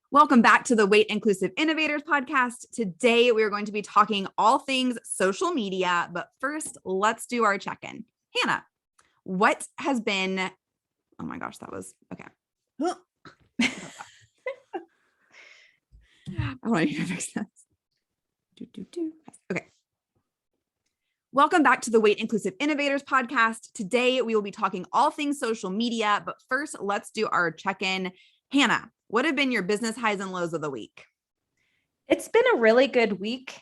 Welcome back to the Weight Inclusive Innovators podcast. Today, we are going to be talking all things social media, but first, let's do our check-in. Hannah, what has been, oh my gosh, that was, okay. I want you to fix this. Okay. Welcome back to the Weight Inclusive Innovators podcast. Today, we will be talking all things social media, but first, let's do our check-in. Hannah, what have been your business highs and lows of the week? It's been a really good week.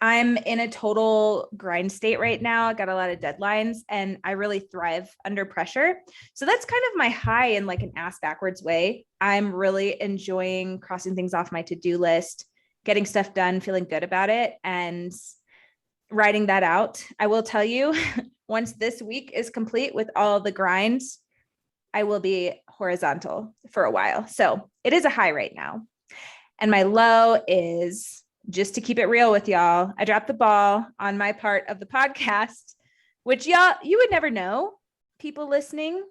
I'm in a total grind state right now. I got a lot of deadlines and I really thrive under pressure. So that's kind of my high in like an ass backwards way. I'm really enjoying crossing things off my to-do list, getting stuff done, feeling good about it, and writing that out. I will tell you, once this week is complete with all the grinds, I will be horizontal for a while. So it is a high right now. And my low is, just to keep it real with y'all, I dropped the ball on my part of the podcast, which you would never know, people listening,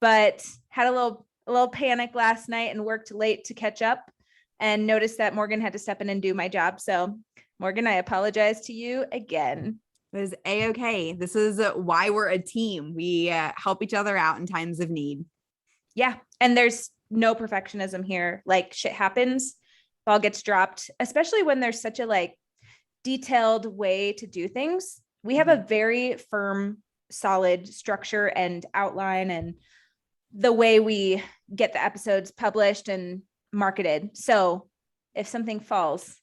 but had a little panic last night and worked late to catch up and noticed that Morgan had to step in and do my job. So Morgan, I apologize to you again. It is A-okay. This is why we're a team. We help each other out in times of need. Yeah. And there's no perfectionism here. Like shit happens, ball gets dropped, especially when there's such a like detailed way to do things. We have a very firm, solid structure and outline and the way we get the episodes published and marketed. So if something falls,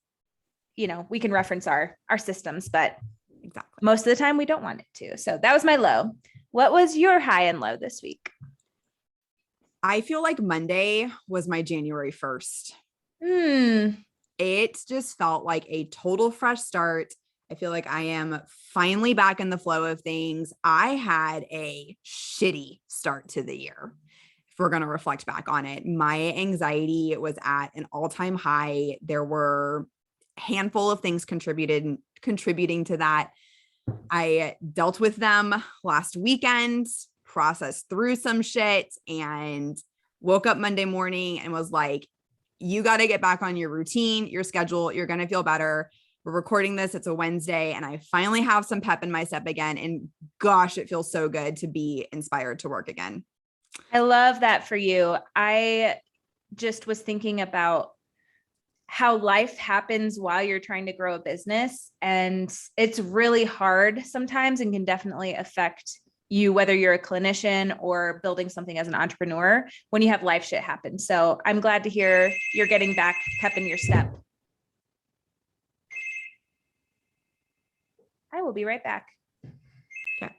we can reference our systems, but exactly, most of the time we don't want it to. So that was my low. What was your high and low this week? I feel like Monday was my January 1st. It just felt like a total fresh start. I feel like I am finally back in the flow of things. I had a shitty start to the year. If we're going to reflect back on it, my anxiety was at an all-time high. There were a handful of things contributing to that. I dealt with them last weekend, processed through some shit, and woke up Monday morning and was like, you got to get back on your routine, your schedule. You're going to feel better. We're recording this. It's a Wednesday and I finally have some pep in my step again. And gosh, it feels so good to be inspired to work again. I love that for you. I just was thinking about how life happens while you're trying to grow a business. And it's really hard sometimes and can definitely affect you, whether you're a clinician or building something as an entrepreneur, when you have life shit happen. So I'm glad to hear you're getting back pep in your step. I will be right back. Okay.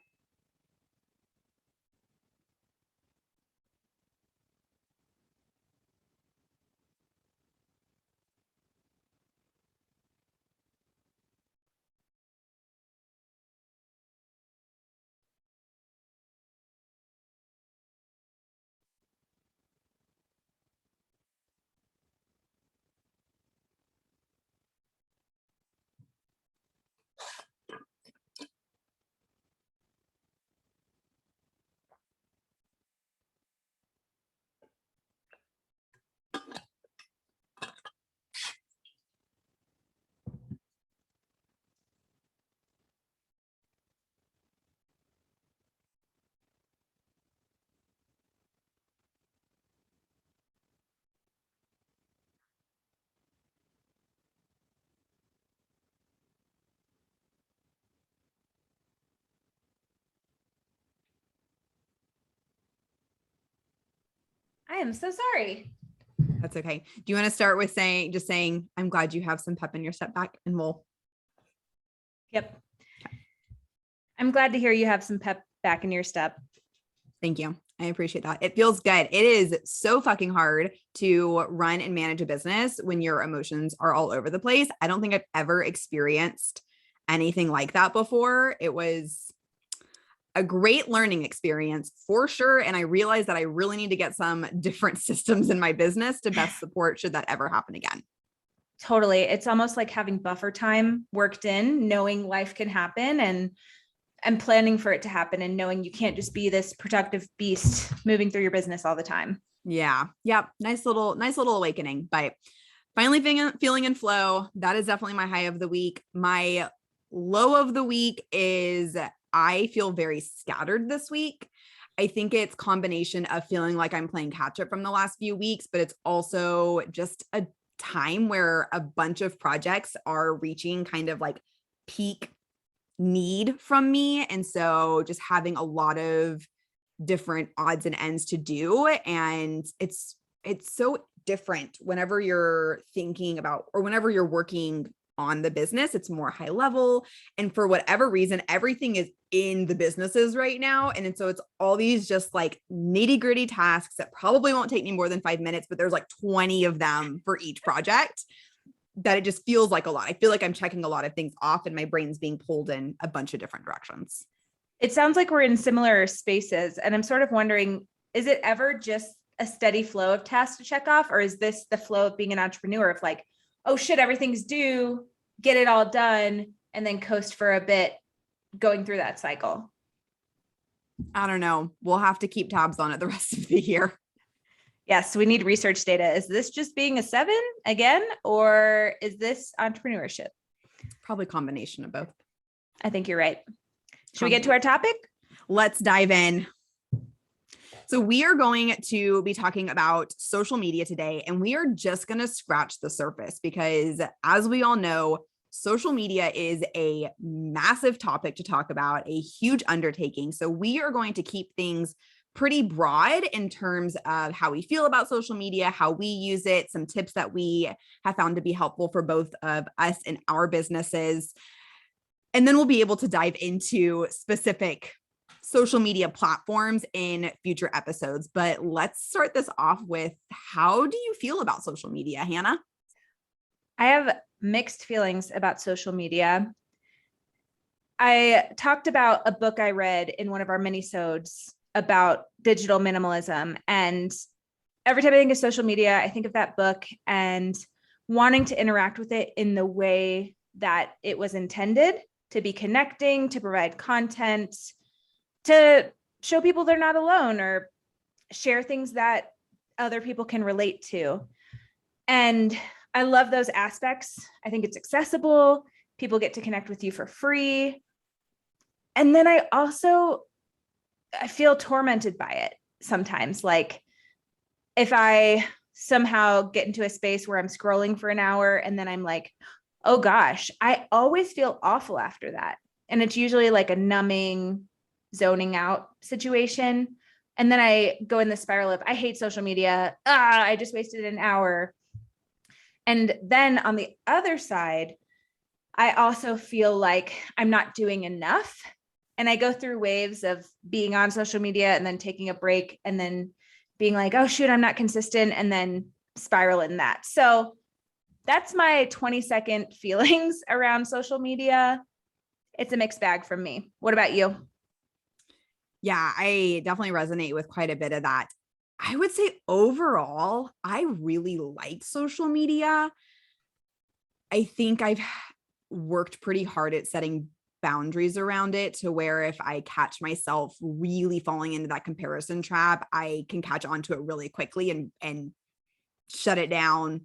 I am so sorry. That's okay. Do you want to start with saying, I'm glad you have some pep in your step back, and we'll. Yep. I'm glad to hear you have some pep back in your step. Thank you. I appreciate that. It feels good. It is so fucking hard to run and manage a business when your emotions are all over the place. I don't think I've ever experienced anything like that before. It was a great learning experience for sure. And I realized that I really need to get some different systems in my business to best support should that ever happen again. Totally. It's almost like having buffer time worked in, knowing life can happen and planning for it to happen and knowing you can't just be this productive beast moving through your business all the time. Yeah. Yep. Nice little awakening. But Finally feeling in flow. That is definitely my high of the week. My low of the week is I feel very scattered this week. I think it's combination of feeling like I'm playing catch up from the last few weeks, but it's also just a time where a bunch of projects are reaching kind of like peak need from me. And so just having a lot of different odds and ends to do. And it's so different whenever you're thinking about or whenever you're working on the business. It's more high level. And for whatever reason, everything is in the businesses right now. And so it's all these just like nitty gritty tasks that probably won't take me more than 5 minutes, but there's like 20 of them for each project that it just feels like a lot. I feel like I'm checking a lot of things off and my brain's being pulled in a bunch of different directions. It sounds like we're in similar spaces. And I'm sort of wondering, is it ever just a steady flow of tasks to check off? Or is this the flow of being an entrepreneur of like, oh shit, everything's due, get it all done, and then coast for a bit going through that cycle? I don't know. We'll have to keep tabs on it the rest of the year. Yes, we need research data. Is this just being a 7 again, or is this entrepreneurship? Probably combination of both. I think you're right. Should we get to our topic? Let's dive in. So we are going to be talking about social media today, and we are just going to scratch the surface because, as we all know, social media is a massive topic to talk about, a huge undertaking. So we are going to keep things pretty broad in terms of how we feel about social media, how we use it, some tips that we have found to be helpful for both of us and our businesses. And then we'll be able to dive into specific social media platforms in future episodes. But let's start this off with, how do you feel about social media, Hannah? I have mixed feelings about social media. I talked about a book I read in one of our minisodes about digital minimalism. And every time I think of social media, I think of that book and wanting to interact with it in the way that it was intended to be connecting, to provide content, to show people they're not alone or share things that other people can relate to. And I love those aspects. I think it's accessible. People get to connect with you for free. And then I feel tormented by it sometimes. Like if I somehow get into a space where I'm scrolling for an hour and then I'm like, oh gosh, I always feel awful after that. And it's usually like a numbing, zoning out situation. And then I go in the spiral of, I hate social media. I just wasted an hour. And then on the other side, I also feel like I'm not doing enough. And I go through waves of being on social media and then taking a break and then being like, oh shoot, I'm not consistent, and then spiral in that. So that's my 20-second feelings around social media. It's a mixed bag from me. What about you? Yeah, I definitely resonate with quite a bit of that. I would say overall, I really like social media. I think I've worked pretty hard at setting boundaries around it to where if I catch myself really falling into that comparison trap, I can catch onto it really quickly and shut it down,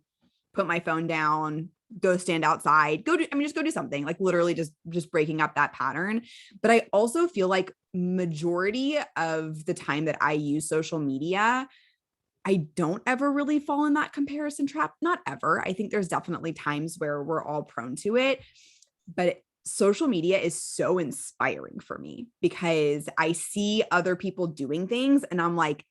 put my phone down, go stand outside, just go do something, like literally just breaking up that pattern. But I also feel like majority of the time that I use social media, I don't ever really fall in that comparison trap. Not ever. I think there's definitely times where we're all prone to it, but social media is so inspiring for me because I see other people doing things and I'm like,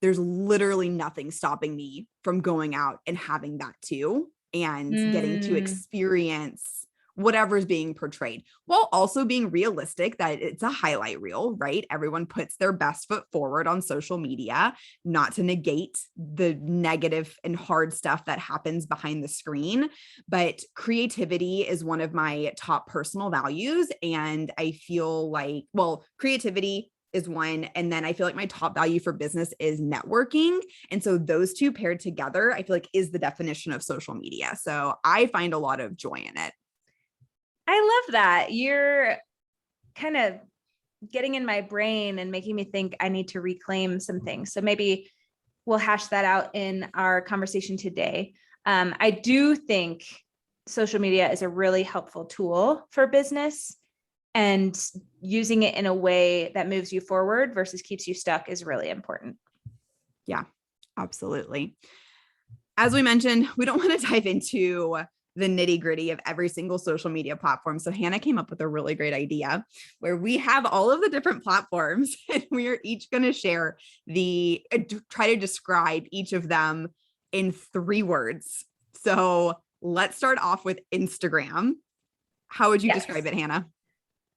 there's literally nothing stopping me from going out and having that too, and getting to experience whatever's being portrayed, while also being realistic that it's a highlight reel, right? Everyone puts their best foot forward on social media, not to negate the negative and hard stuff that happens behind the screen. But creativity is one of my top personal values. And I feel like, well, creativity is one. And then I feel like my top value for business is networking. And so those two paired together, I feel like is the definition of social media. So I find a lot of joy in it. I love that. You're kind of getting in my brain and making me think I need to reclaim some things. So maybe we'll hash that out in our conversation today. I do think social media is a really helpful tool for business, and using it in a way that moves you forward versus keeps you stuck is really important. Yeah, absolutely. As we mentioned, we don't want to dive into the nitty gritty of every single social media platform. So Hannah came up with a really great idea where we have all of the different platforms and we are each going to share try to describe each of them in 3 words. So let's start off with Instagram. How would you describe it, Hannah?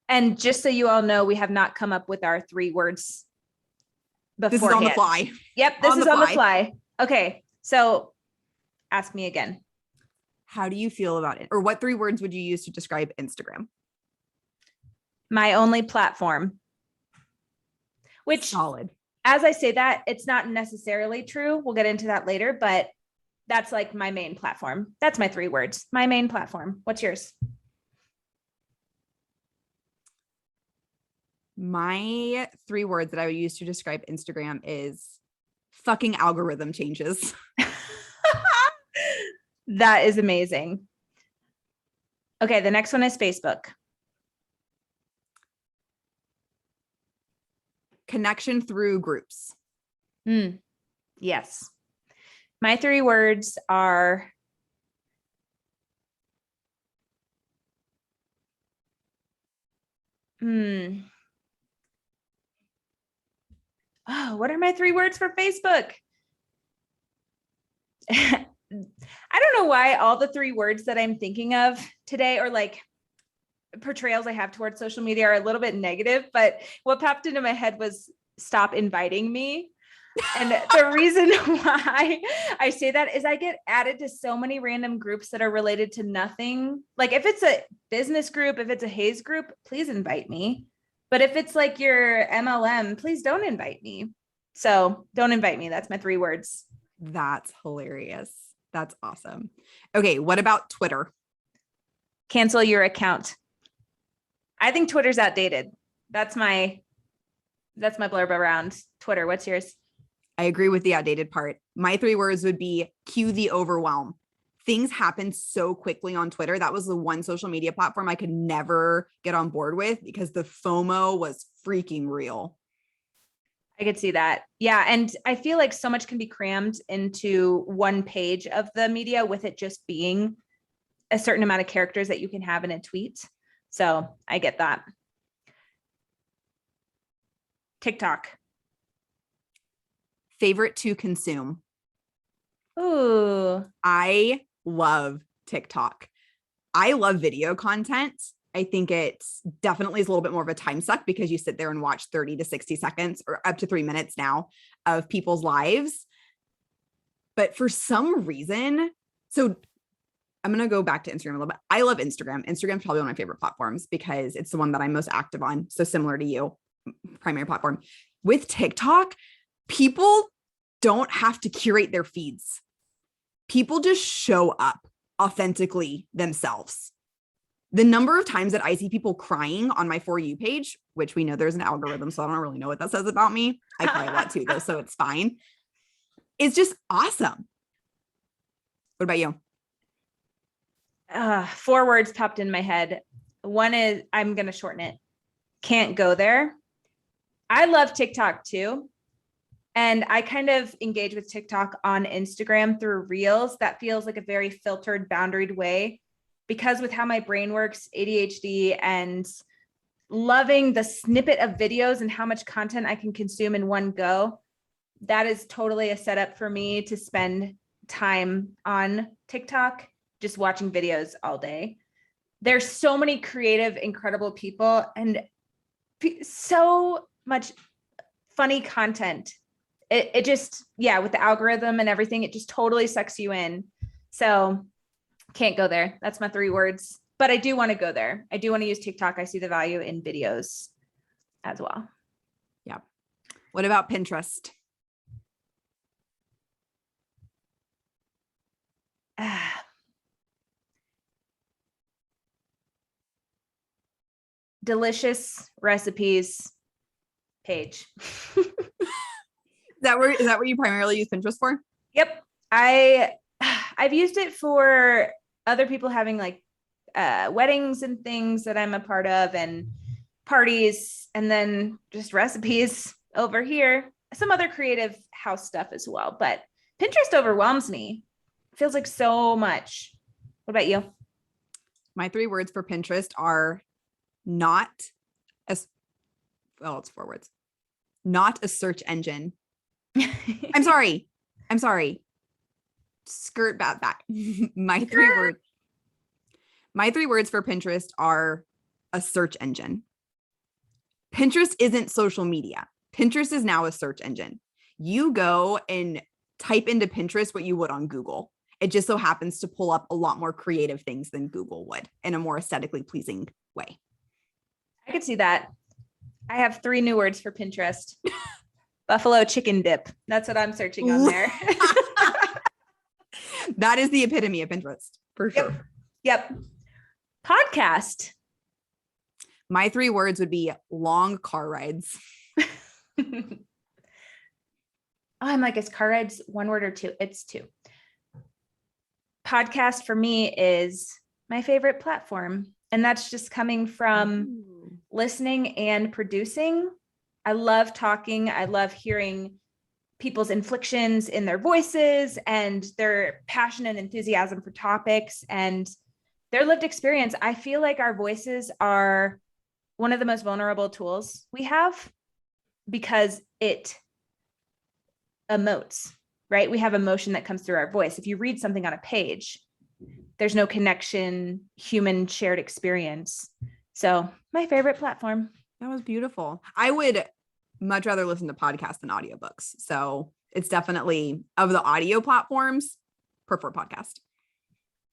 And just so you all know, we have not come up with our 3 words beforehand. This is on the fly. Yep, this is on the fly. Okay, so ask me again. How do you feel about it? Or what 3 words would you use to describe Instagram? My only platform. Which, solid. As I say that, it's not necessarily true. We'll get into that later, but that's like my main platform. That's my 3 words. My main platform. What's yours? My 3 words that I would use to describe Instagram is fucking algorithm changes. That is amazing. Okay, the next one is Facebook. Connection through groups. Yes. My 3 words are what are my 3 words for Facebook? I don't know why all the 3 words that I'm thinking of today, or like portrayals I have towards social media, are a little bit negative, but what popped into my head was stop inviting me. And the reason why I say that is I get added to so many random groups that are related to nothing. Like if it's a business group, if it's a Haze group, please invite me. But if it's like your MLM, please don't invite me. So don't invite me. That's my 3 words. That's hilarious. That's awesome. Okay, what about Twitter? Cancel your account. I think Twitter's outdated. That's my blurb around Twitter. What's yours? I agree with the outdated part. My 3 words would be cue the overwhelm. Things happen so quickly on Twitter. That was the one social media platform I could never get on board with because the FOMO was freaking real. I could see that. Yeah. And I feel like so much can be crammed into one page of the media, with it just being a certain amount of characters that you can have in a tweet. So I get that. TikTok. Favorite to consume. Ooh. I love TikTok. I love video content. I think it definitely is a little bit more of a time suck because you sit there and watch 30 to 60 seconds or up to 3 minutes now of people's lives. But for some reason, so I'm going to go back to Instagram a little bit. I love Instagram. Instagram is probably one of my favorite platforms because it's the one that I'm most active on. So similar to you, primary platform. With TikTok, people don't have to curate their feeds. People just show up authentically themselves. The number of times that I see people crying on my For You page, which we know there's an algorithm, so I don't really know what that says about me. I cry a lot too, though, so it's fine. It's just awesome. What about you? 4 words popped in my head. One is, I'm going to shorten it. Can't go there. I love TikTok too. And I kind of engage with TikTok on Instagram through Reels. That feels like a very filtered, boundaried way, because with how my brain works, ADHD, and loving the snippet of videos and how much content I can consume in one go, that is totally a setup for me to spend time on TikTok, just watching videos all day. There's so many creative, incredible people and so much funny content. It just, yeah, with the algorithm and everything, it just totally sucks you in. So can't go there. That's my 3 words, but I do want to go there. I do want to use TikTok. I see the value in videos as well. Yeah. What about Pinterest? Delicious recipes page. Is that where you primarily use Pinterest for? Yep. I've used it for other people having like weddings and things that I'm a part of, and parties, and then just recipes over here. Some other creative house stuff as well. But Pinterest overwhelms me. It feels like so much. What about you? My 3 words for Pinterest are not as well, it's 4 words. Not a search engine. I'm sorry. Skirt back. My 3 words. My 3 words for Pinterest are a search engine. Pinterest isn't social media. Pinterest is now a search engine. You go and type into Pinterest what you would on Google. It just so happens to pull up a lot more creative things than Google would in a more aesthetically pleasing way. I could see that. I have 3 new words for Pinterest. Buffalo chicken dip. That's what I'm searching on there. That is the epitome of Pinterest for sure. Yep. Podcast. My 3 words would be long car rides. I'm like, is car rides 1 word or 2? It's 2. Podcast for me is my favorite platform. And that's just coming from listening and producing. I love talking. I love hearing people's inflections in their voices and their passion and enthusiasm for topics and their lived experience. I feel like our voices are one of the most vulnerable tools we have because it emotes, right? We have emotion that comes through our voice. If you read something on a page, there's no connection, human shared experience. So my favorite platform. That was beautiful. I would much rather listen to podcasts than audiobooks. So it's definitely, of the audio platforms, prefer podcast.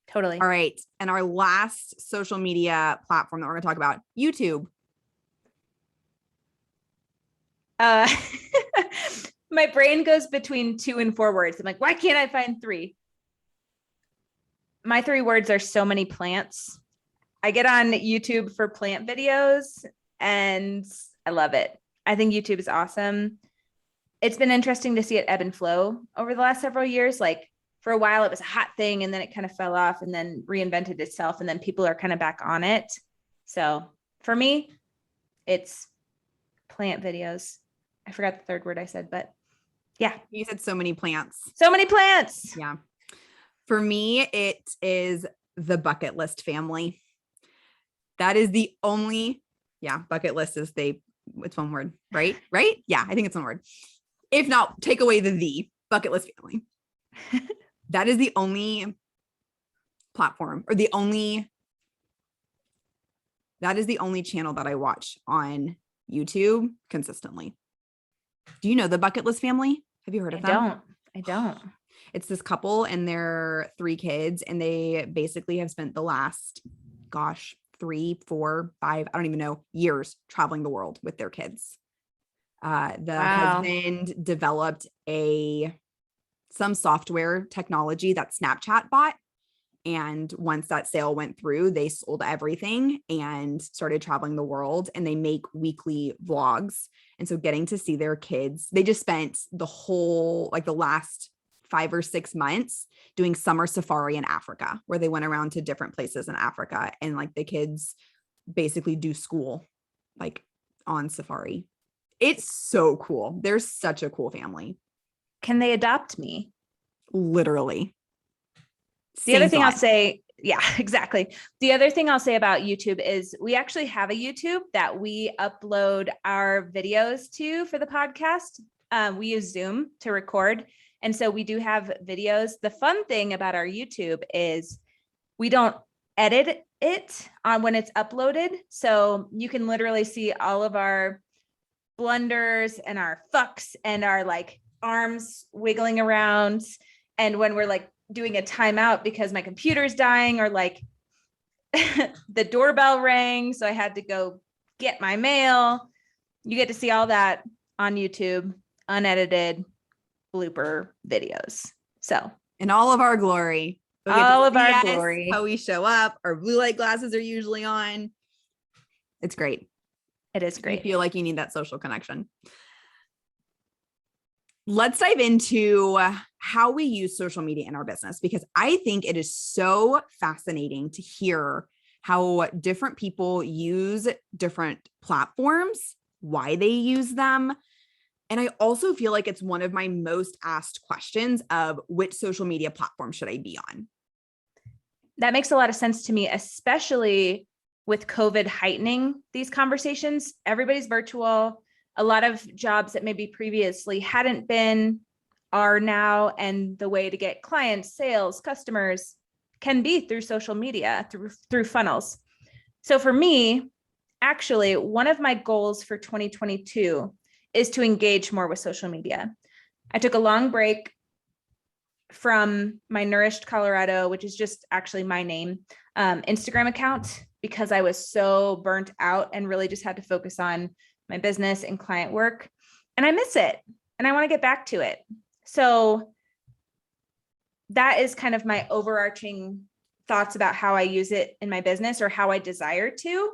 Totally. All right. And our last social media platform that we're going to talk about, YouTube. My brain goes between 2 and 4 words. I'm like, why can't I find 3? My 3 words are so many plants. I get on YouTube for plant videos and I love it. I think YouTube is awesome. It's been interesting to see it ebb and flow over the last several years. Like for a while it was a hot thing and then it kind of fell off and then reinvented itself and then people are kind of back on it. So for me, it's plant videos. I forgot the 3rd word I said, but yeah. You said so many plants. So many plants. Yeah. For me, it is the bucket list family. That is the only, bucket list is it's 1 word, right? Right? Yeah, I think it's 1 word. If not, take away the bucket list family. That is the only platform or that is the only channel that I watch on YouTube consistently. Do you know the bucket list family? Have you heard of them? I don't. It's this couple and their 3 kids, and they basically have spent the last, 3, 4, 5, I don't even know, years traveling the world with their kids. The husband developed some software technology that Snapchat bought. And once that sale went through, they sold everything and started traveling the world, and they make weekly vlogs. And so getting to see their kids, they just spent the whole, the last 5 or 6 months doing summer safari in Africa, where they went around to different places in Africa, and the kids basically do school on safari. It's so cool. They're such a cool family. Can they adopt me? Literally. The other thing I'll say, yeah, exactly. The other thing I'll say about YouTube is we actually have a YouTube that we upload our videos to for the podcast. We use Zoom to record. And so we do have videos. The fun thing about our YouTube is we don't edit it on when it's uploaded. So you can literally see all of our blunders and our fucks and our arms wiggling around. And when we're doing a timeout because my computer's dying or the doorbell rang, so I had to go get my mail. You get to see all that on YouTube, unedited blooper videos. So in all of our glory. All of our glory. How we show up. Our blue light glasses are usually on. It's great. It is great. You feel like you need that social connection. let's dive into how we use social media in our business, because I think it is so fascinating to hear how different people use different platforms, why they use them. And I also feel like it's one of my most asked questions of which social media platform should I be on? That makes a lot of sense to me, especially with COVID heightening these conversations. Everybody's virtual. A lot of jobs that maybe previously hadn't been are now, and the way to get clients, sales, customers can be through social media, through funnels. So for me, actually, one of my goals for 2022 is to engage more with social media. I took a long break from my Nourished Colorado, which is just actually my name, Instagram account, because I was so burnt out and really just had to focus on my business and client work. And I miss it and I want to get back to it. So that is kind of my overarching thoughts about how I use it in my business, or how I desire to,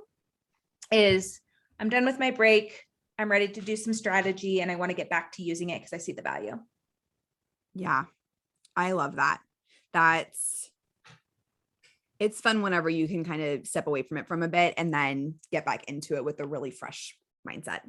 is I'm done with my break. I'm ready to do some strategy and I want to get back to using it because I see the value. Yeah, I love that. It's fun whenever you can kind of step away from it from a bit and then get back into it with a really fresh mindset.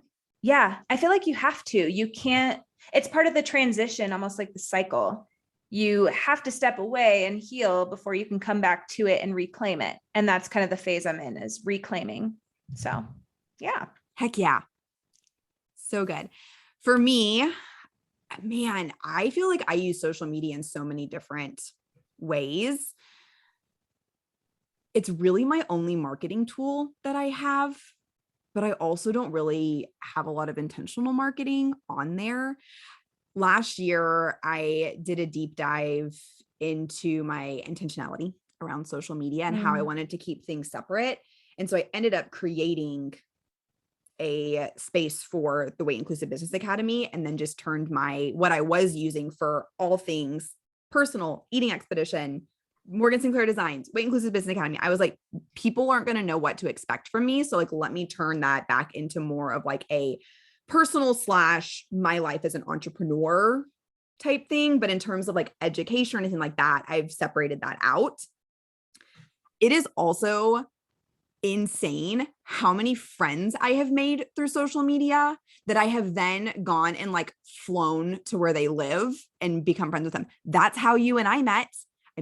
Yeah, I feel like you have to. You can't, it's part of the transition, almost like the cycle. You have to step away and heal before you can come back to it and reclaim it. And that's kind of the phase I'm in, is reclaiming. So, yeah. Heck yeah. So good. For me, man, I feel like I use social media in so many different ways. It's really my only marketing tool that I have, but I also don't really have a lot of intentional marketing on there. Last year, I did a deep dive into my intentionality around social media and how I wanted to keep things separate. And so I ended up creating a space for the Weight Inclusive Business Academy, and then just turned what I was using for all things personal, eating expedition, Morgan Sinclair Designs, Weight Inclusive Business Academy. I was like, people aren't going to know what to expect from me. So like, let me turn that back into more of like a personal / my life as an entrepreneur type thing. But in terms of like education or anything like that, I've separated that out. It is also insane how many friends I have made through social media that I have then gone and like flown to where they live and become friends with them. That's how you and I met.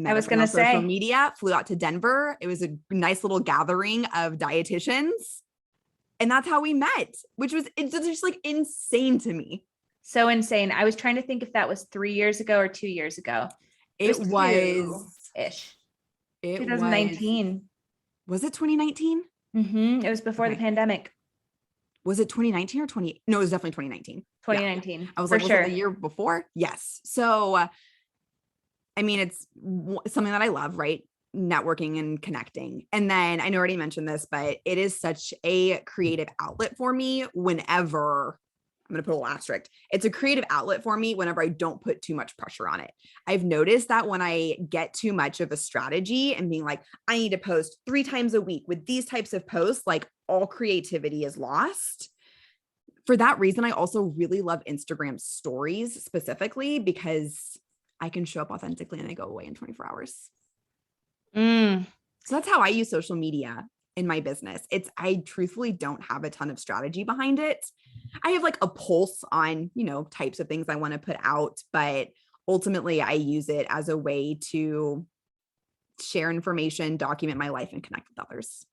I was going to say, social media, flew out to Denver. It was a nice little gathering of dietitians. And that's how we met, it's just like insane to me. So insane. I was trying to think if that was 3 years ago or 2 years ago. It was ish. It 2019. Was it 2019? It was before the pandemic. Was it 2019 or 20? No, it was definitely 2019. 2019. Yeah. I was like, was it the year before? Yes. So, I mean, it's something that I love, right? Networking and connecting. And then I know I already mentioned this, but it is such a creative outlet for me whenever I'm going to put a little asterisk. It's a creative outlet for me whenever I don't put too much pressure on it. I've noticed that when I get too much of a strategy and being like, I need to post 3 times a week with these types of posts, like all creativity is lost. For that reason, I also really love Instagram stories specifically, because I can show up authentically and I go away in 24 hours. So that's how I use social media in my business. I truthfully don't have a ton of strategy behind it. I have like a pulse on, types of things I want to put out, but ultimately I use it as a way to share information, document my life, and connect with others.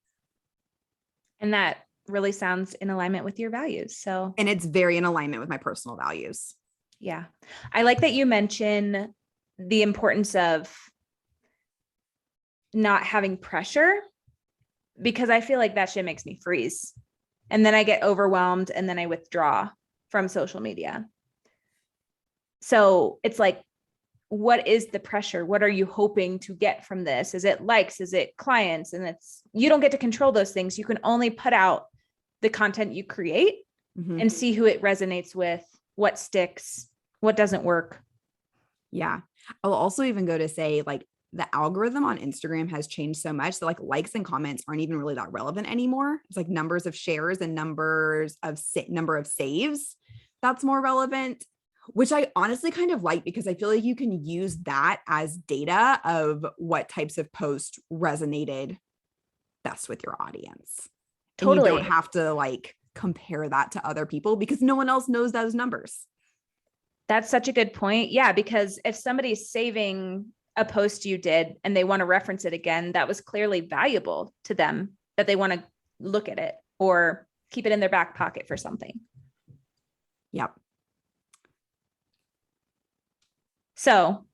And that really sounds in alignment with your values. And it's very in alignment with my personal values. Yeah. I like that you mention the importance of not having pressure, because I feel like that shit makes me freeze. And then I get overwhelmed and then I withdraw from social media. So it's like, what is the pressure? What are you hoping to get from this? Is it likes? Is it clients? And you don't get to control those things. You can only put out the content you create and see who it resonates with, what sticks, what doesn't work. Yeah. I'll also even go to say, like, the algorithm on Instagram has changed so much that like likes and comments aren't even really that relevant anymore. It's like numbers of shares and number of saves. That's more relevant. which I honestly kind of like because I feel like you can use that as data of what types of posts resonated best with your audience. And you don't Totally. have to like compare that to other people because no one else knows those numbers. That's such a good point. Yeah, because if somebody's saving a post you did and they want to reference it again, that was clearly valuable to them, that they want to look at it or keep it in their back pocket for something. Yep. So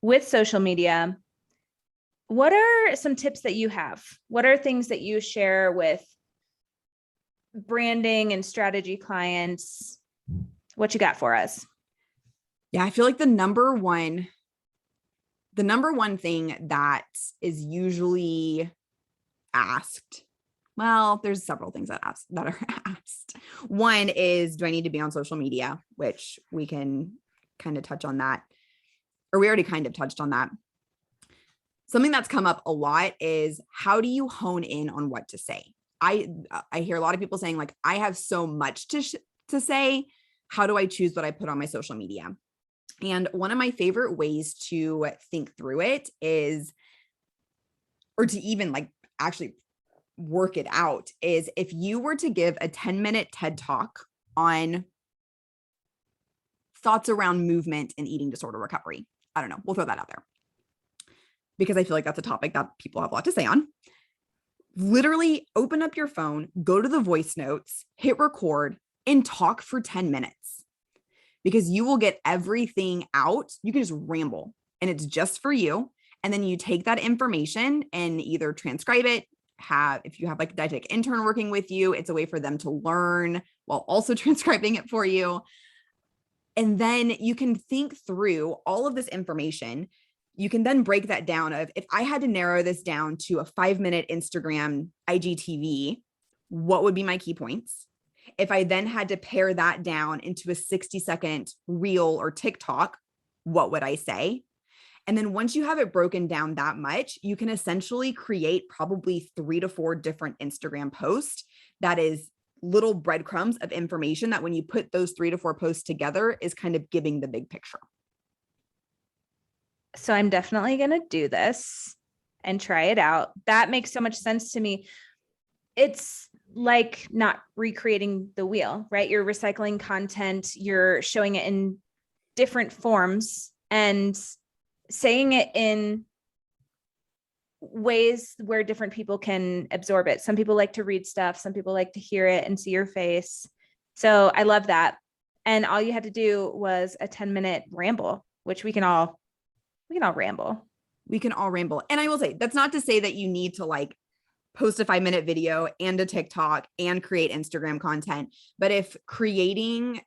with social media, what are some tips that you have? What are things that you share with branding and strategy clients? What you got for us? Yeah, I feel like the number one thing that is usually asked, well, there's several things that are asked. One is, do I need to be on social media? Which we can kind of touch on that, or we already kind of touched on that. Something that's come up a lot is, how do you hone in on what to say? I hear a lot of people saying like, I have so much to say. How do I choose what I put on my social media? And one of my favorite ways to think through it is, or to even like actually work it out, is if you were to give a 10-minute TED talk on thoughts around movement and eating disorder recovery. I don't know. We'll throw that out there because I feel like that's a topic that people have a lot to say on. Literally open up your phone, go to the voice notes, hit record, and talk for 10 minutes because you will get everything out. You can just ramble and it's just for you. And then you take that information and either transcribe it, if you have like a dietetic intern working with you, it's a way for them to learn while also transcribing it for you. And then you can think through all of this information. You can then break that down of, if I had to narrow this down to a 5-minute Instagram IGTV, what would be my key points? If I then had to pare that down into a 60-second reel or TikTok, what would I say? And then once you have it broken down that much, you can essentially create probably 3 to 4 different Instagram posts. That is little breadcrumbs of information that when you put those 3 to 4 posts together is kind of giving the big picture. So I'm definitely going to do this and try it out. That makes so much sense to me. It's like not recreating the wheel, right? You're recycling content, you're showing it in different forms and saying it in ways where different people can absorb it. Some people like to read stuff, some people like to hear it and see your face. So I love that. And all you had to do was a 10-minute ramble, which we can all ramble. We can all ramble. And I will say, that's not to say that you need to like post a 5-minute video and a TikTok and create Instagram content. But if creating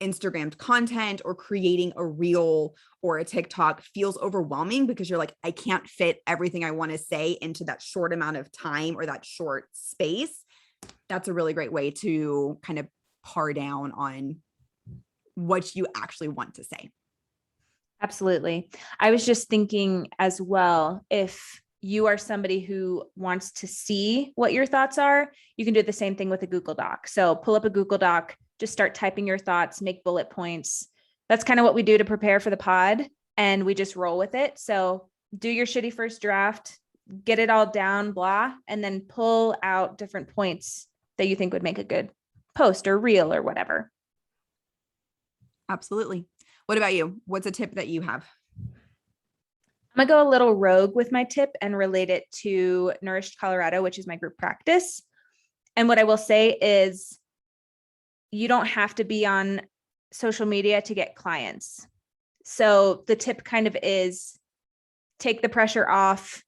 Instagram content or creating a reel or a TikTok feels overwhelming because you're like, I can't fit everything I want to say into that short amount of time or that short space, that's a really great way to kind of pare down on what you actually want to say. Absolutely. I was just thinking as well, if you are somebody who wants to see what your thoughts are, you can do the same thing with a Google Doc. So pull up a Google Doc, just start typing your thoughts, make bullet points. That's kind of what we do to prepare for the pod, and we just roll with it. So do your shitty first draft, get it all down, blah, and then pull out different points that you think would make a good post or reel or whatever. Absolutely. What about you? What's a tip that you have? I'm gonna go a little rogue with my tip and relate it to Nourished Colorado, which is my group practice. And what I will say is, you don't have to be on social media to get clients. So the tip kind of is, take the pressure off.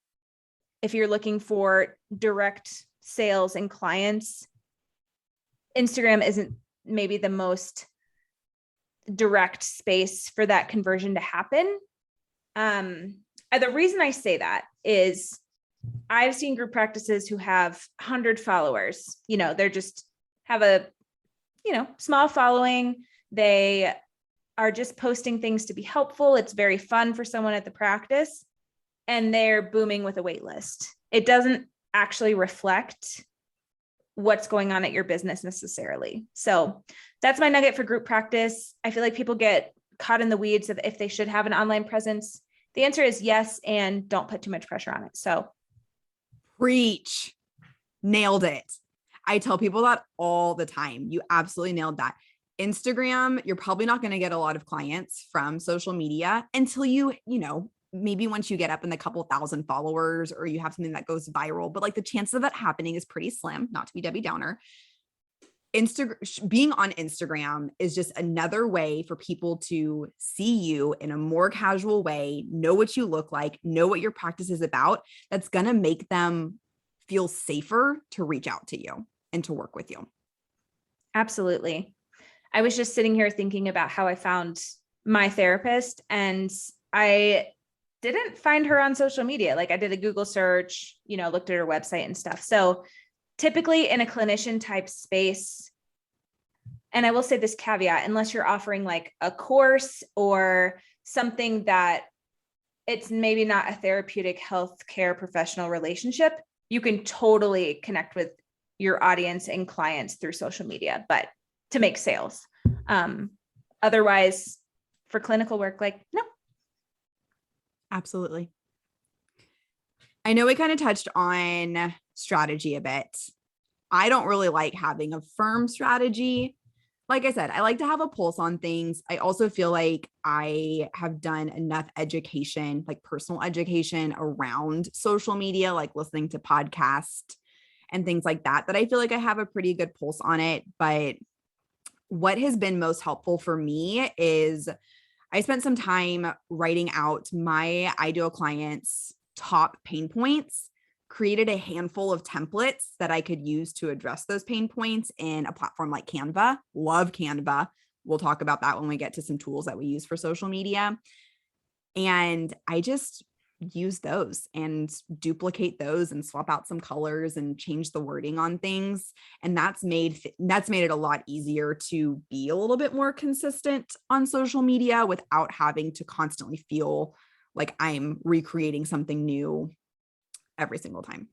If you're looking for direct sales and clients, Instagram isn't maybe the most direct space for that conversion to happen. The reason I say that is, I've seen group practices who have 100 followers. They're just have a, small following. They are just posting things to be helpful. It's very fun for someone at the practice, and they're booming with a wait list. It doesn't actually reflect what's going on at your business necessarily. So that's my nugget for group practice. I feel like people get caught in the weeds of if they should have an online presence. The answer is yes, and don't put too much pressure on it. So preach. Nailed it. I tell people that all the time. You absolutely nailed that. Instagram, you're probably not going to get a lot of clients from social media until maybe once you get up in the couple thousand followers or you have something that goes viral, but like the chances of that happening is pretty slim, not to be Debbie Downer. Being on Instagram is just another way for people to see you in a more casual way, know what you look like, know what your practice is about. That's going to make them feel safer to reach out to you and to work with you. Absolutely. I was just sitting here thinking about how I found my therapist, and I didn't find her on social media. Like I did a Google search, looked at her website and stuff. So typically in a clinician type space, and I will say this caveat, unless you're offering like a course or something that it's maybe not a therapeutic healthcare professional relationship, you can totally connect with your audience and clients through social media, but to make sales. Otherwise, for clinical work, no. Absolutely. I know we kind of touched on strategy a bit. I don't really like having a firm strategy. Like I said, I like to have a pulse on things. I also feel like I have done enough education, like personal education around social media, like listening to podcasts and things like that, that I feel like I have a pretty good pulse on it. But what has been most helpful for me is I spent some time writing out my ideal clients' top pain points, created a handful of templates that I could use to address those pain points in a platform like Canva. Love Canva. We'll talk about that when we get to some tools that we use for social media. And I just use those and duplicate those and swap out some colors and change the wording on things. And that's made it a lot easier to be a little bit more consistent on social media without having to constantly feel like I'm recreating something new every single time.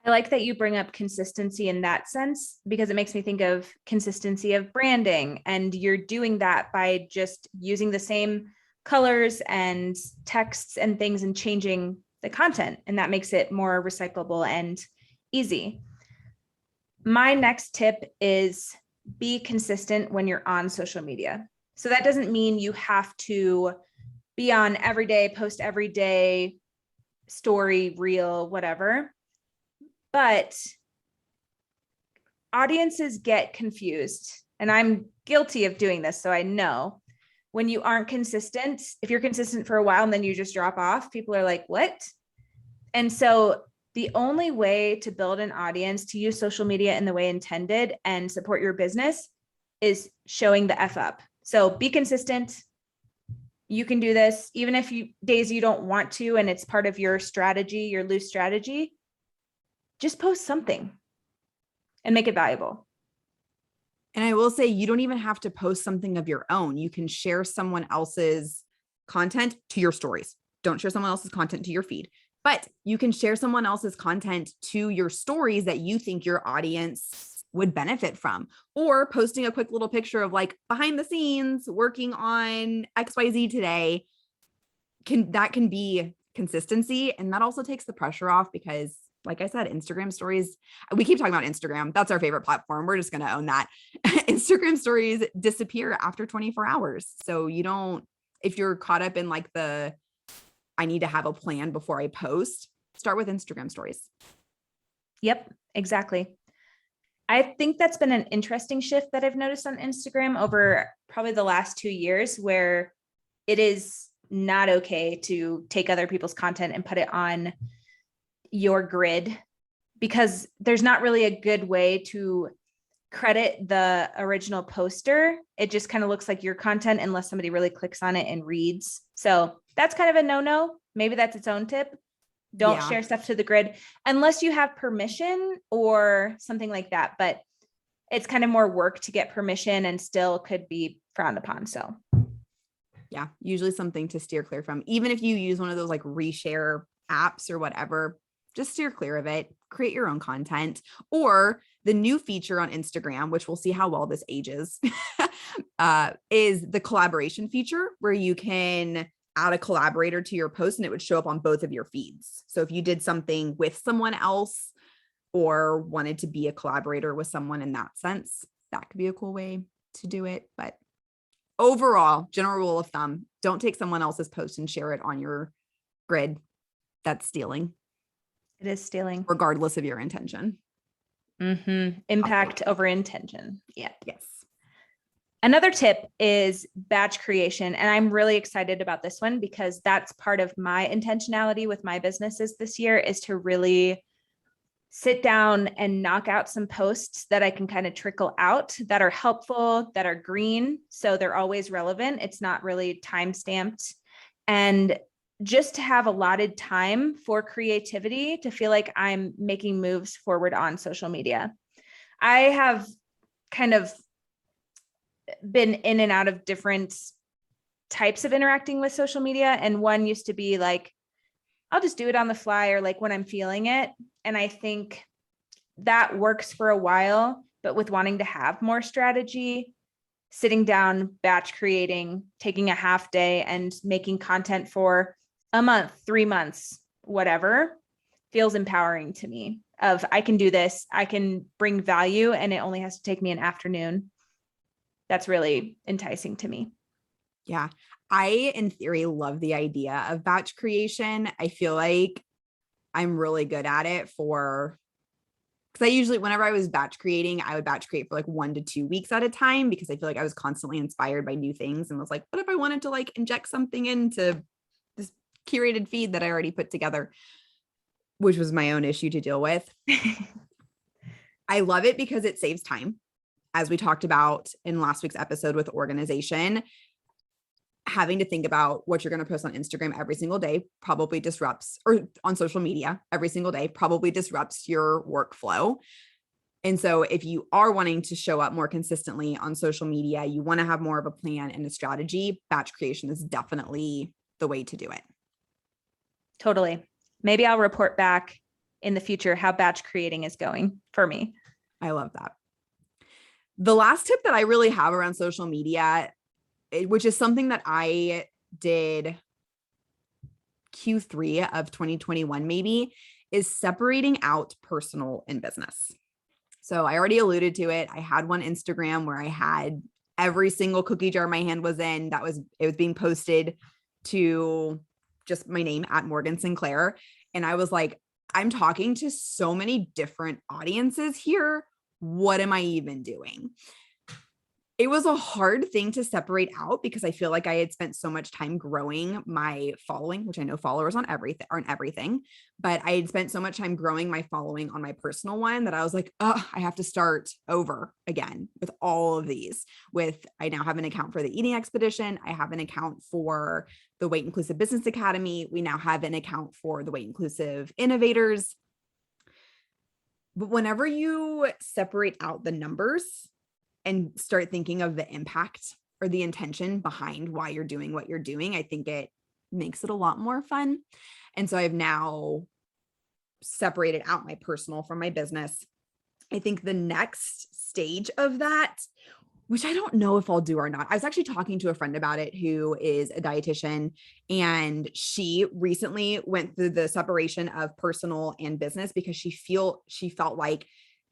I like that you bring up consistency in that sense, because it makes me think of consistency of branding. And you're doing that by just using the same colors and texts and things and changing the content. And that makes it more recyclable and easy. My next tip is be consistent when you're on social media. So that doesn't mean you have to be on every day, post every day, story, reel, whatever. But audiences get confused, and I'm guilty of doing this, so I know when you aren't consistent. If you're consistent for a while and then you just drop off, people are like, what? And so the only way to build an audience, to use social media in the way intended and support your business, is showing the F up. So be consistent. You can do this, even if days you don't want to, and it's part of your strategy, your loose strategy. Just post something and make it valuable. And I will say, you don't even have to post something of your own. You can share someone else's content to your stories. Don't share someone else's content to your feed, but you can share someone else's content to your stories that you think your audience would benefit from, or posting a quick little picture of like behind the scenes working on XYZ today. That can be consistency. And that also takes the pressure off, because like I said, Instagram stories, we keep talking about Instagram. That's our favorite platform. We're just going to own that. Instagram stories disappear after 24 hours. So if you're caught up in like I need to have a plan before I post, start with Instagram stories. Yep, exactly. I think that's been an interesting shift that I've noticed on Instagram over probably the last 2 years, where it is not okay to take other people's content and put it on your grid, because there's not really a good way to credit the original poster. It just kind of looks like your content unless somebody really clicks on it and reads. So that's kind of a no-no. Maybe that's its own tip. Don't share stuff to the grid unless you have permission or something like that. But it's kind of more work to get permission and still could be frowned upon. So yeah, usually something to steer clear from. Even if you use one of those like reshare apps or whatever, just steer clear of it. create your own content. Or the new feature on Instagram, which we'll see how well this ages, is the collaboration feature, where you can add a collaborator to your post and it would show up on both of your feeds. So if you did something with someone else or wanted to be a collaborator with someone in that sense, that could be a cool way to do it. But overall, general rule of thumb, don't take someone else's post and share it on your grid. That's stealing. It is stealing. Regardless of your intention. Impact over intention. Yeah. Yes. Another tip is batch creation. And I'm really excited about this one because that's part of my intentionality with my businesses this year, is to really sit down and knock out some posts that I can kind of trickle out that are helpful, that are green. So they're always relevant. It's not really time stamped. And just to have allotted time for creativity, to feel like I'm making moves forward on social media. I have kind of been in and out of different types of interacting with social media. And one used to be like, I'll just do it on the fly or like when I'm feeling it. And I think that works for a while, but with wanting to have more strategy, sitting down, batch creating, taking a half day and making content for a month, 3 months, whatever, feels empowering to me. Of I can do this, I can bring value, and it only has to take me an afternoon. That's really enticing to me. Yeah. I, in theory, love the idea of batch creation. I feel like I'm really good at it because I usually, whenever I was batch creating, I would batch create for like 1 to 2 weeks at a time, because I feel like I was constantly inspired by new things and was like, what if I wanted to like inject something into this curated feed that I already put together, which was my own issue to deal with. I love it because it saves time. As we talked about in last week's episode with organization, having to think about what you're going to post on Instagram every single day probably disrupts, or on social media every single day probably disrupts your workflow. And so if you are wanting to show up more consistently on social media, you want to have more of a plan and a strategy, batch creation is definitely the way to do it. Totally. Maybe I'll report back in the future how batch creating is going for me. I love that. The last tip that I really have around social media, which is something that I did Q3 of 2021, maybe, is separating out personal and business. So I already alluded to it. I had one Instagram where I had every single cookie jar my hand was in. It was being posted to just my name at Morgan Sinclair. And I was like, I'm talking to so many different audiences here. What am I even doing? It was a hard thing to separate out because I feel like I had spent so much time growing my following, which I know followers aren't everything, but I had spent so much time growing my following on my personal one that I was like, oh, I have to start over again with all of these. I now have an account for the Eating Expedition. I have an account for the Weight Inclusive Business Academy. We now have an account for the Weight Inclusive Innovators. But whenever you separate out the numbers and start thinking of the impact or the intention behind why you're doing what you're doing, I think it makes it a lot more fun. And so I've now separated out my personal from my business. I think the next stage of that, which I don't know if I'll do or not. I was actually talking to a friend about it who is a dietitian, and she recently went through the separation of personal and business because she felt like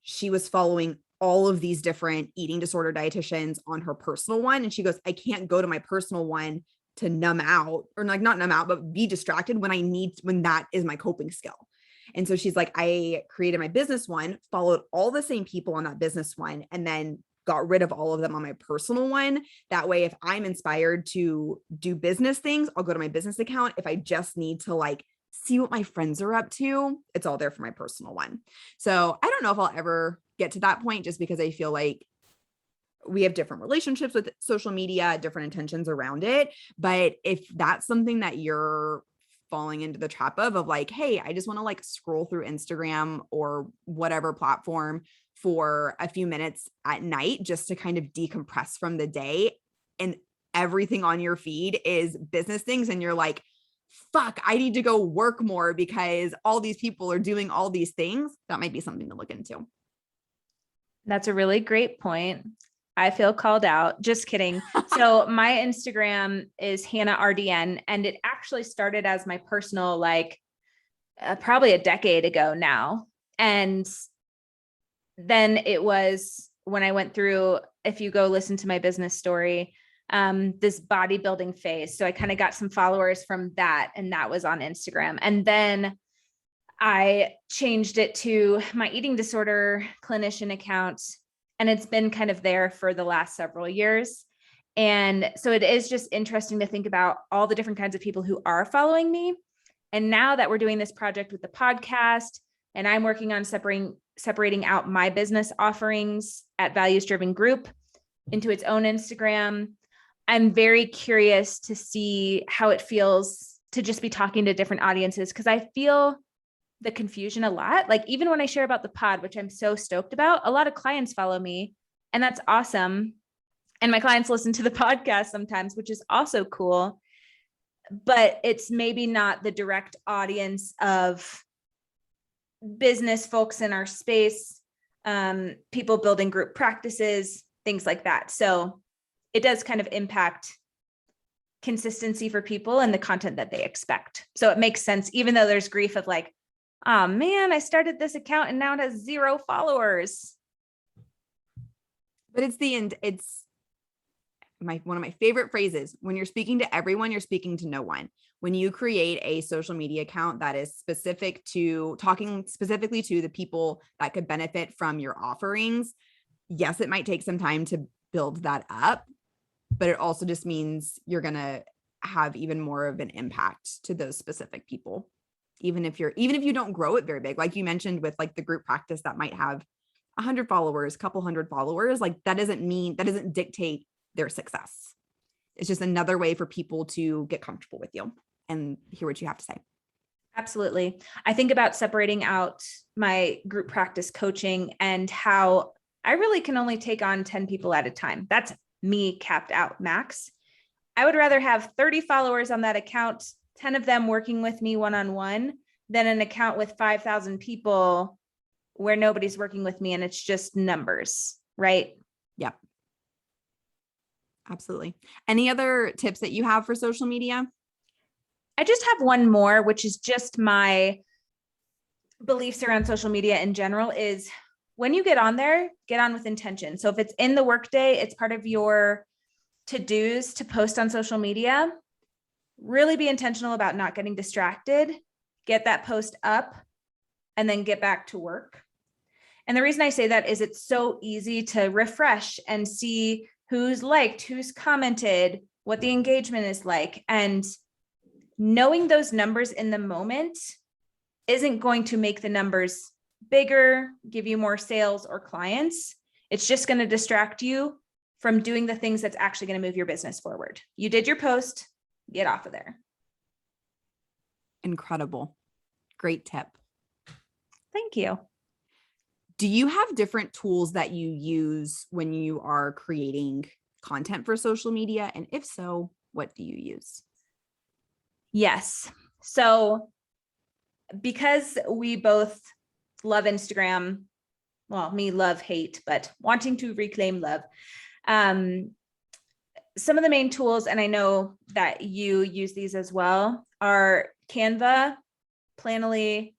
she was following all of these different eating disorder dietitians on her personal one. And she goes, I can't go to my personal one to numb out, or like not numb out, but be distracted when that is my coping skill. And so she's like, I created my business one, followed all the same people on that business one, and then got rid of all of them on my personal one. That way, if I'm inspired to do business things, I'll go to my business account. If I just need to like see what my friends are up to, it's all there for my personal one. So I don't know if I'll ever get to that point, just because I feel like we have different relationships with social media, different intentions around it. But if that's something that you're falling into the trap of like, hey, I just want to like scroll through Instagram or whatever platform for a few minutes at night just to kind of decompress from the day, and everything on your feed is business things, and you're like fuck, I need to go work more because all these people are doing all these things, that might be something to look into. That's a really great point. I feel called out. Just kidding. So my Instagram is Hannah RDN, and it actually started as my personal, like probably a decade ago now. And then it was when I went through, if you go listen to my business story, this bodybuilding phase. So I kind of got some followers from that, and that was on Instagram. And then I changed it to my eating disorder clinician account, and it's been kind of there for the last several years. And so it is just interesting to think about all the different kinds of people who are following me. And now that we're doing this project with the podcast, and I'm working on separating out my business offerings at Values Driven Group into its own Instagram, I'm very curious to see how it feels to just be talking to different audiences, because I feel the confusion a lot. Like even when I share about the pod, which I'm so stoked about, a lot of clients follow me, and that's awesome. And my clients listen to the podcast sometimes, which is also cool. But it's maybe not the direct audience of business folks in our space, people building group practices, things like that. So it does kind of impact consistency for people and the content that they expect. So it makes sense, even though there's grief of like, oh man, I started this account and now it has 0 followers. But it's the end. It's one of my favorite phrases. When you're speaking to everyone, you're speaking to no one. When you create a social media account that is talking specifically to the people that could benefit from your offerings, yes, it might take some time to build that up, but it also just means you're going to have even more of an impact to those specific people. Even if you don't grow it very big, like you mentioned with like the group practice that might have 100 followers, couple hundred followers, like that doesn't dictate their success. It's just another way for people to get comfortable with you and hear what you have to say. Absolutely. I think about separating out my group practice coaching and how I really can only take on 10 people at a time. That's me capped out max. I would rather have 30 followers on that account, 10 of them working with me one-on-one, than an account with 5,000 people where nobody's working with me and it's just numbers, right? Yep. Absolutely. Any other tips that you have for social media? I just have one more, which is just my beliefs around social media in general, is when you get on there, get on with intention. So if it's in the workday, it's part of your to-dos to post on social media, really be intentional about not getting distracted, get that post up, and then get back to work. And the reason I say that is it's so easy to refresh and see who's liked, who's commented, what the engagement is like. And knowing those numbers in the moment isn't going to make the numbers bigger, give you more sales or clients. It's just going to distract you from doing the things that's actually going to move your business forward. You did your post, get off of there. Incredible. Great tip. Thank you. Do you have different tools that you use when you are creating content for social media? And if so, what do you use? Yes. So because we both love Instagram, well, me love, hate, but wanting to reclaim love. Some of the main tools, and I know that you use these as well, are Canva, Planoly,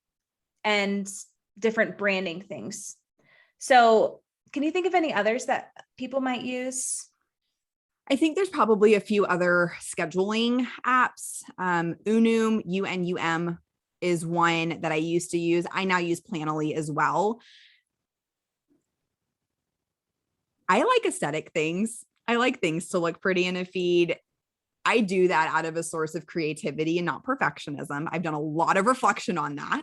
and different branding things. So can you think of any others that people might use? I think there's probably a few other scheduling apps. Unum, UNUM is one that I used to use. I now use Planoly as well. I like aesthetic things. I like things to look pretty in a feed. I do that out of a source of creativity and not perfectionism. I've done a lot of reflection on that.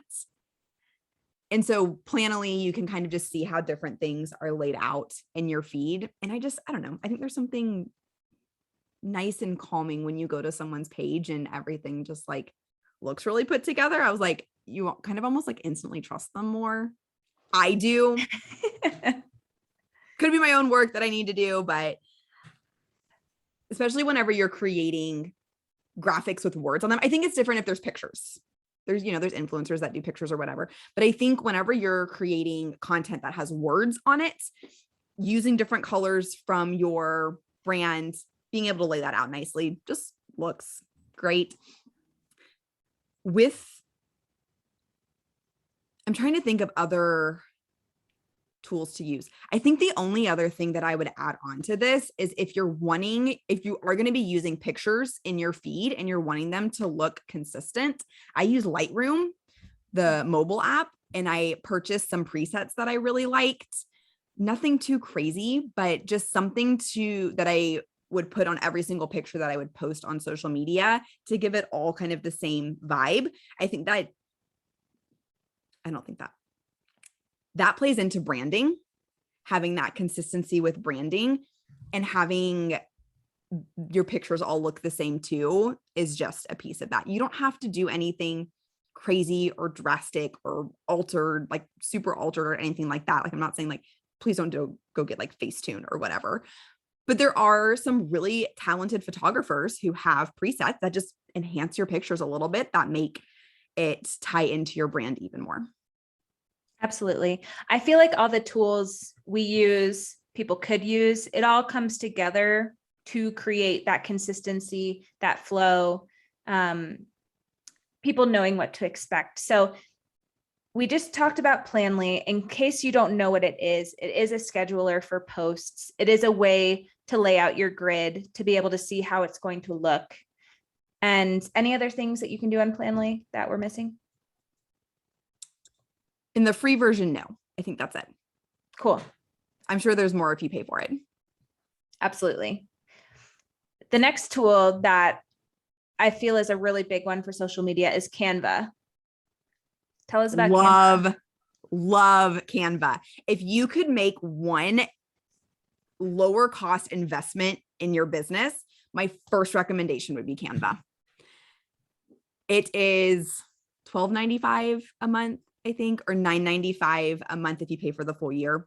And so Planoly, you can kind of just see how different things are laid out in your feed. And I don't know. I think there's something nice and calming when you go to someone's page and everything just like looks really put together. I was like, you kind of almost like instantly trust them more. I do. Could be my own work that I need to do, but especially whenever you're creating graphics with words on them. I think it's different if there's pictures. There's, there's influencers that do pictures or whatever. But I think whenever you're creating content that has words on it, using different colors from your brand, being able to lay that out nicely just looks great. I'm trying to think of other tools to use. I think the only other thing that I would add on to this is if you are going to be using pictures in your feed and you're wanting them to look consistent, I use Lightroom, the mobile app, and I purchased some presets that I really liked. Nothing too crazy, but just something that I would put on every single picture that I would post on social media to give it all kind of the same vibe. I don't think that plays into branding, having that consistency with branding and having your pictures all look the same too is just a piece of that. You don't have to do anything crazy or drastic or altered, like super altered or anything like that. Like, I'm not saying like, please don't go get like Facetune or whatever. But there are some really talented photographers who have presets that just enhance your pictures a little bit, that make it tie into your brand even more. Absolutely. I feel like all the tools we use, people could use, it all comes together to create that consistency, that flow, people knowing what to expect. So we just talked about Planly. In case you don't know what it is a scheduler for posts. It is a way to lay out your grid, to be able to see how it's going to look. And any other things that you can do on Planly that we're missing? In the free version, no. I think that's it. Cool. I'm sure there's more if you pay for it. Absolutely. The next tool that I feel is a really big one for social media is Canva. Tell us about Canva. Love Canva. If you could make one lower cost investment in your business, my first recommendation would be Canva. It is $12.95 a month, I think, or $9.95 a month if you pay for the full year,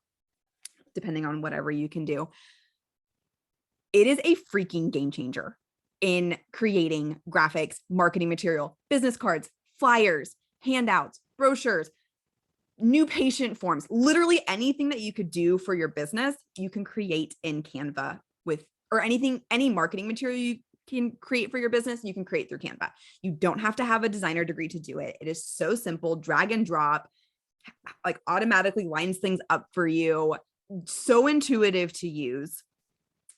depending on whatever you can do. It is a freaking game changer in creating graphics, marketing material, business cards, flyers, handouts, brochures, new patient forms, literally anything that you could do for your business, you can create in Canva or any marketing material you can create for your business, you can create through Canva. You don't have to have a designer degree to do it. It is so simple, drag and drop, like automatically lines things up for you. So intuitive to use.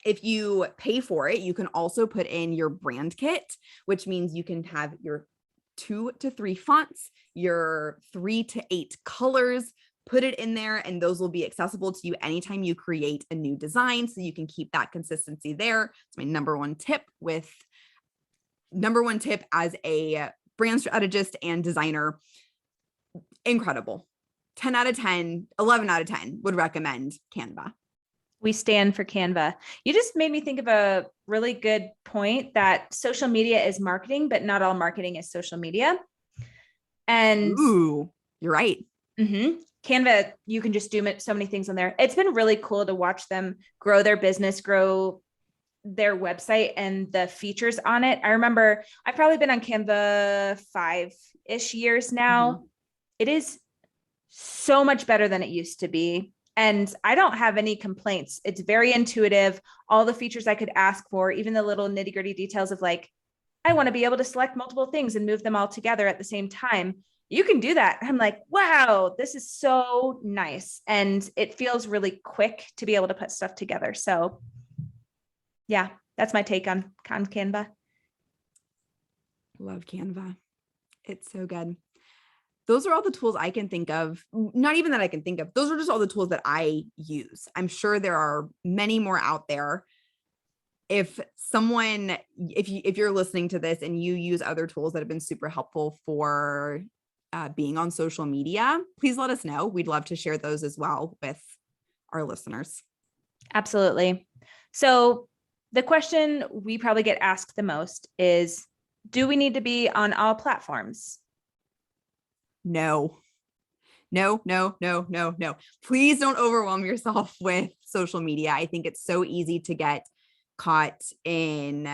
If you pay for it, you can also put in your brand kit, which means you can have your 2 to 3 fonts, your 3 to 8 colors, put it in there, and those will be accessible to you anytime you create a new design. So you can keep that consistency there. It's my number one tip as a brand strategist and designer. Incredible. 10 out of 10, 11 out of 10 would recommend Canva. We stand for Canva. You just made me think of a really good point that social media is marketing, but not all marketing is social media. And ooh, you're right. Canva, you can just do so many things on there. It's been really cool to watch them grow their business, grow their website and the features on it. I remember I've probably been on Canva 5-ish years now. It is so much better than it used to be. And I don't have any complaints. It's very intuitive. All the features I could ask for, even the little nitty gritty details of like, I want to be able to select multiple things and move them all together at the same time. You can do that. I'm like, wow, this is so nice. And it feels really quick to be able to put stuff together. So yeah, that's my take on Canva. Love Canva. It's so good. Those are all the tools I can think of. Not even that I can think of. Those are just all the tools that I use. I'm sure there are many more out there. If you're listening to this and you use other tools that have been super helpful for being on social media, please let us know. We'd love to share those as well with our listeners. Absolutely. So the question we probably get asked the most is, do we need to be on all platforms? No. Please don't overwhelm yourself with social media. I think it's so easy to get caught in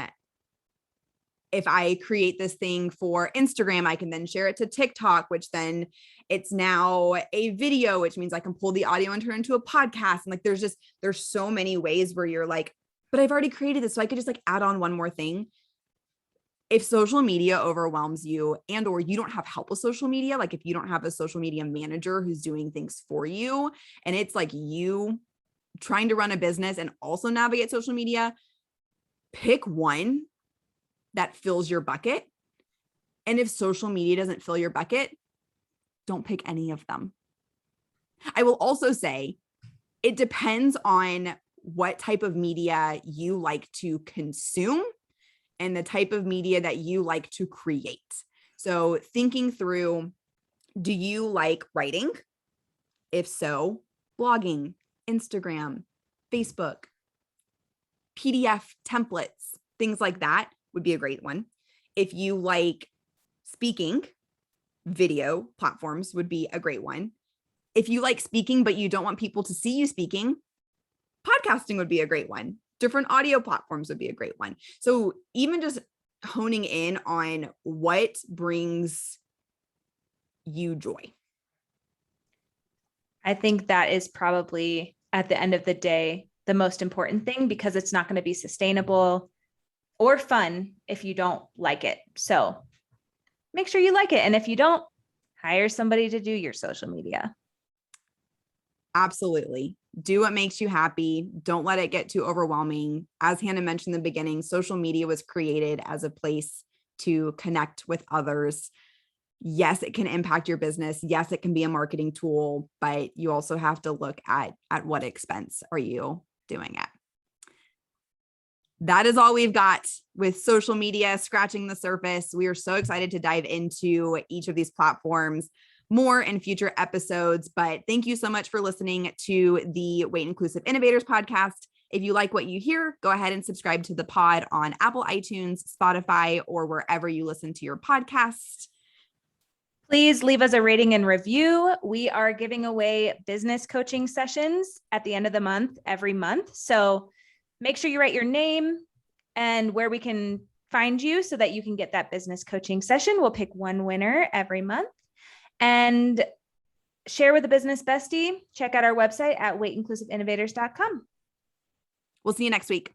if I create this thing for Instagram, I can then share it to TikTok, which then it's now a video, which means I can pull the audio and turn it into a podcast. And like, there's so many ways where you're like, but I've already created this. So I could just like add on one more thing. If social media overwhelms you and, or you don't have help with social media, like if you don't have a social media manager who's doing things for you, and it's like you trying to run a business and also navigate social media, pick one that fills your bucket. And if social media doesn't fill your bucket, don't pick any of them. I will also say it depends on what type of media you like to consume and the type of media that you like to create. So thinking through, do you like writing? If so, blogging, Instagram, Facebook, PDF templates, things like that would be a great one. If you like speaking, video platforms would be a great one. If you like speaking, but you don't want people to see you speaking, podcasting would be a great one. Different audio platforms would be a great one. So even just honing in on what brings you joy. I think that is probably at the end of the day, the most important thing, because it's not going to be sustainable or fun if you don't like it. So make sure you like it. And if you don't, hire somebody to do your social media. Absolutely. Do what makes you happy. Don't let it get too overwhelming. As Hannah mentioned in the beginning, social media was created as a place to connect with others. Yes, it can impact your business. Yes, it can be a marketing tool, but you also have to look at what expense are you doing it. That is all we've got with social media, scratching the surface. We are so excited to dive into each of these platforms more in future episodes, but thank you so much for listening to the Weight Inclusive Innovators podcast. If you like what you hear, go ahead and subscribe to the pod on Apple, iTunes, Spotify, or wherever you listen to your podcast. Please leave us a rating and review. We are giving away business coaching sessions at the end of the month, every month. So make sure you write your name and where we can find you so that you can get that business coaching session. We'll pick one winner every month. And share with a business bestie. Check out our website at weightinclusiveinnovators.com. We'll see you next week.